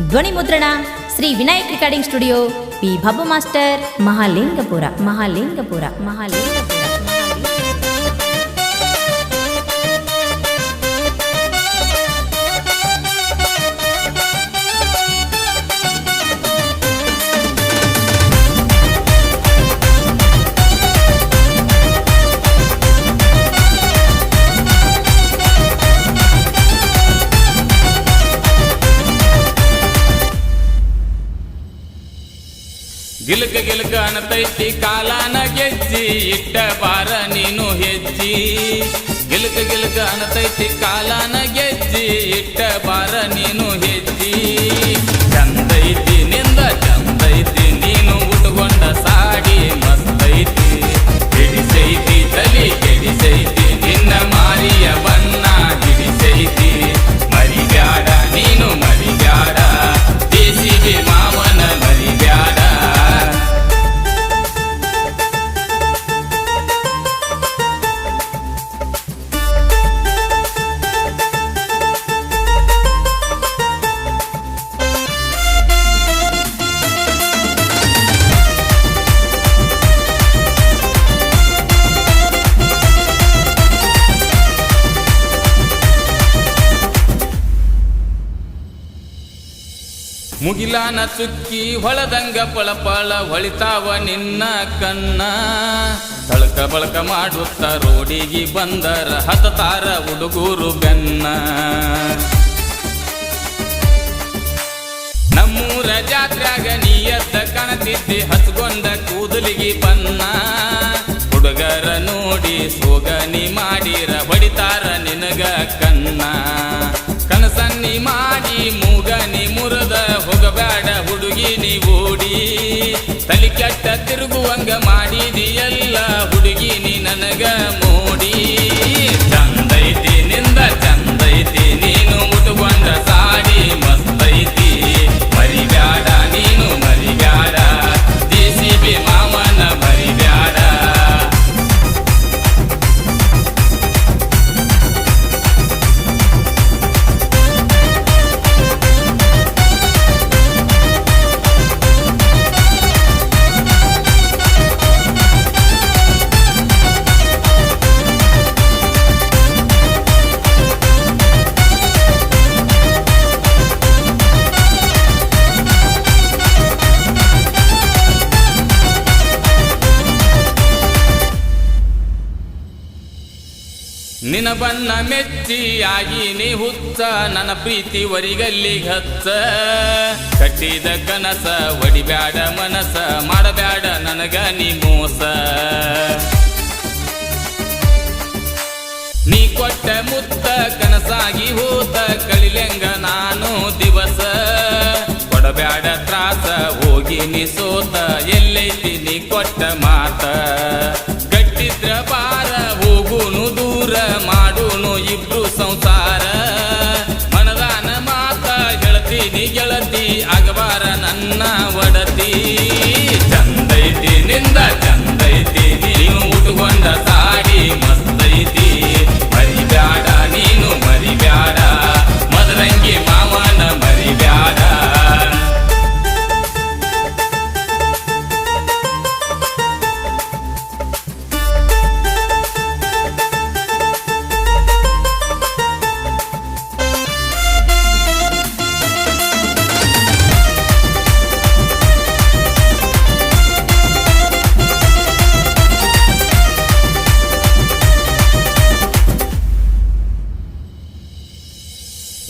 ಧ್ವನಿ ಮುದ್ರಣ Shri Vinayak recording studio P Babu master Mahalingapura. ಗಿಲ್ಕ ಅನ್ನತೈತಿ ಕಾಲಾನ ಗೆಜ್ಜಿ ಇಟ್ಟ ಬಾರ ನೀನು ಹೆಜ್ಜಿ. ಗಿಲ್ಕ ಅನ್ನತೈತಿ ಕಾಲಾನ ಗೆಜ್ಜಿ ಇಟ್ಟ ಬಾರ ನೀನು ಹೆಜ್ಜಿ. ಚಂದೈತಿ ನಿಂದ ಚಂದೈತಿ ನೀನು ಉಟ್ಕೊಂಡ ಸಾಡಿ ಮಸ್ತೈತಿ. ಹಿಡಿಸೈತಿ ತಲಿ ಕೆಡಿಸೈತಿ ನಿನ್ನ ಮಾರಿಯ ಬಣ್ಣ ಹಿಡಿಸೈತಿ. ಮರಿಬ್ಯಾಡ ನೀನು ಮರಿಬ್ಯಾಡ ದೇಸಿಗೆ ಮಾವನ ಮರಿಬ್ಯಾಡ. ಮುಗಿಲಾನ ಚುಕ್ಕಿ ಹೊಳದಂಗ ಪಳಪಳ ಹೊಳಿತಾವ ನಿನ್ನ ಕಣ್ಣ. ತಳಕ ಬಳಕ ಮಾಡುತ್ತ ರೋಡಿಗೆ ಬಂದರ ಹತತಾರ ಹುಡುಗೂರು ಬೆನ್ನ. ನಮ್ಮೂರ ಜಾತ್ರ್ಯಾಗ ನೀಯದ್ದ ಕಾಣತಿದ್ದಿ ಹಚ್ಕೊಂಡ ಕೂದಲಿಗೆ ಬನ್ನ. ಹುಡುಗರ ನೋಡಿ ಸೋಗನಿ ಮಾಡಿರ ಹೊಡಿತಾರ ನಿನಗ ಕನ್ನ. ಕನಸನ್ನಿ ಮಾಡಿ ಮೂಗನಿ ಮುರದ ಹೋಗಬೇಡ ಹುಡುಗಿ ನೀ ಓಡಿ. ತಲಿ ಕೆಟ್ಟ ತಿರುಗುವಂಗ ಮಾಡಿದಿಯಲ್ಲ ಹುಡುಗಿ ನೀ ನನಗ ಮೋಡಿ. ಚಂದೈತಿ ನಿಂದ ಚಂದೈತಿ ನೀನು ಉಟ್ಕೊಂಡ ಸಾಡಿ ಮಸ್ತೈತಿ. ಮರಿಬ್ಯಾಡ ನೀನು ಮರಿಬ್ಯಾಡ ದೇಸಿಬಿ ಮಾವನ ಮರಿಬ್ಯಾಡ. ನಿನ ಬನ್ನ ಮೆಚ್ಚಿ ಆಗಿ ನೀ ಹುಚ್ಚ ನನ್ನ ಪ್ರೀತಿ ವರಿಗಲ್ಲಿಗೆ ಹಚ್ಚ. ಕಟ್ಟಿದ ಕನಸ ಒಡಿಬ್ಯಾಡ ಮನಸ ಮಾಡಬ್ಯಾಡ ನನಗ ನೀ ಮೋಸ. ನೀ ಕೊಟ್ಟ ಮುತ್ತ ಕನಸಾಗಿ ಹೋತ ಕಳಿಲೆಂಗ ನಾನು ದಿವಸ. ಕೊಡಬ್ಯಾಡ ತ್ರಾಸ ಹೋಗಿ ನೀ ಸೋತ ಎಲ್ಲೈತಿ ನೀ ಕೊಟ್ಟ ಮಾತ. ಗಟ್ಟಿದ್ರ ಬಾರ ಹೋಗುನು ದೂರ ಮಾಡೂನು ಇಬ್ರು ಸಂಸಾರ. ಮನದಾನ ಮಾತ ಗೆಳತೀನಿ ಗೆಳತಿ ಆಗಬಾರ ನನ್ನ ಒಡತಿ. ಚಂದೈತಿ ನಿಂದ ಚಂದೈತಿ ನೀನು ಉಟ್ಕೊಂಡ ಸಾಡಿ ಮಸ್ತೈತಿ. ಮರಿಬ್ಯಾಡ ನೀನು ಮರಿಬ್ಯಾಡ ಮದರಂಗಿ ಮಾವನ ಮರಿಬ್ಯಾಡ.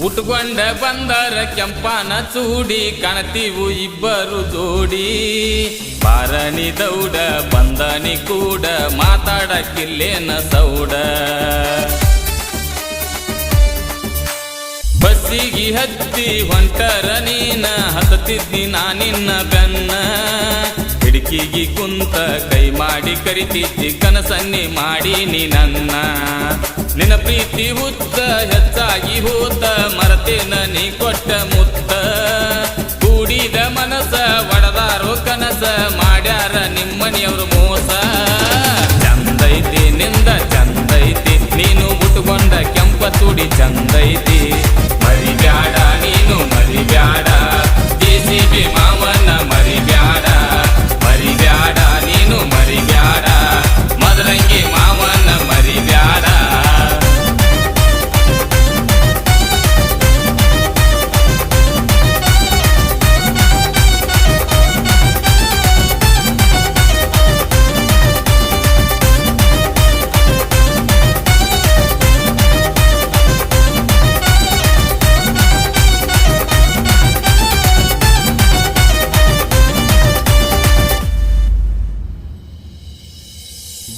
ಉಟ್ಕೊಂಡ ಬಂದರ ಕೆಂಪನ ಚೂಡಿ ಕಾಣತೀವು ಇಬ್ಬರು ಜೋಡಿ. ಬಾರನಿ ದೌಡ ಬಂದನಿ ಕೂಡ ಮಾತಾಡಕ್ಕಿಲ್ಲೇನ ಸೌಡ. ಬಸ್ಸಿಗೆ ಹತ್ತಿ ಹೊಂಟರ ನೀನ ಹತ್ತತಿದ್ದಿ ನಾನಿನ್ನ ಬೆನ್ನ. ಹಿಡ್ಕಿಗಿ ಕುಂತ ಕೈ ಮಾಡಿ ಕರಿತಿದ್ದಿ ಕನಸನ್ನಿ ಮಾಡಿ ನೀ ನನ್ನ. ನಿನ್ನ ಪ್ರೀತಿ ಹುತ್ತ ಹೆಚ್ಚಾಗಿ ಹೋತ ಮರತೇನ ನೀ ಕೊಟ್ಟ ಮುತ್ತ. ಕೂಡಿದ ಮನಸ ಒಡದಾರೋ ಕನಸ ಮಾಡ್ಯಾರ ನಿಮ್ಮನೆಯವರು ಮೋಸ. ಚಂದೈತಿ ನಿಂದ ಚಂದೈತಿ ನೀನು ಉಟ್ಕೊಂಡ ಕೆಂಪ ತುಡಿ ಚಂದೈತಿ. ಮರಿಬ್ಯಾಡ ನೀನು ಮರಿಬ್ಯಾಡ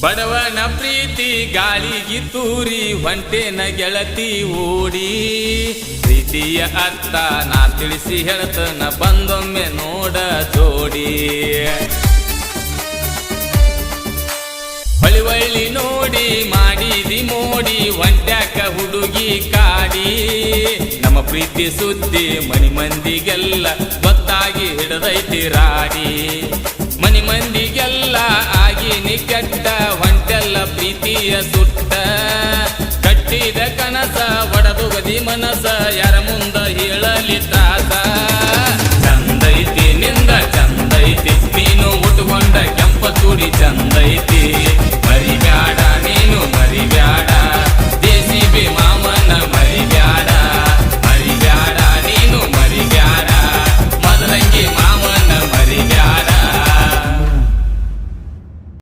ಬಡವನ ಪ್ರೀತಿ ಗಾಳಿಗಿ ತೂರಿ ಹೊಂಟೇನ ಗೆಳತಿ ಓಡಿ ಪ್ರೀತಿಯ ಅರ್ಥ ನಾ ತಿಳಿಸಿ ಹೇಳ್ತನ ಬಂದೊಮ್ಮೆ ನೋಡ ಜೋಡಿ ಹೊಳಿ ನೋಡಿ ಮಾಡಿದಿ ಮೋಡಿ ಒಂಟ್ಯಾಕ ಹುಡುಗಿ ಕಾಡಿ ನಮ್ಮ ಪ್ರೀತಿ ಸುದ್ದಿ ಮನಿ ಮಂದಿಗೆಲ್ಲ ಗೊತ್ತಾಗಿ ಹಿಡದೈತಿ ರಾಡಿ ಮನಿ ಮಂದಿಗೆಲ್ಲ ಆಗಿನಿ ಕೆಟ್ಟ ಹೊಂಟೆಲ್ಲ ಪ್ರೀತಿಯ ಸುಟ್ಟ ಕಟ್ಟಿದ ಕನಸ ಒಡದುಗದಿ ಮನಸ ಯಾರ ಮುಂದ ಹೇಳಲಿ ತ್ರಾಸ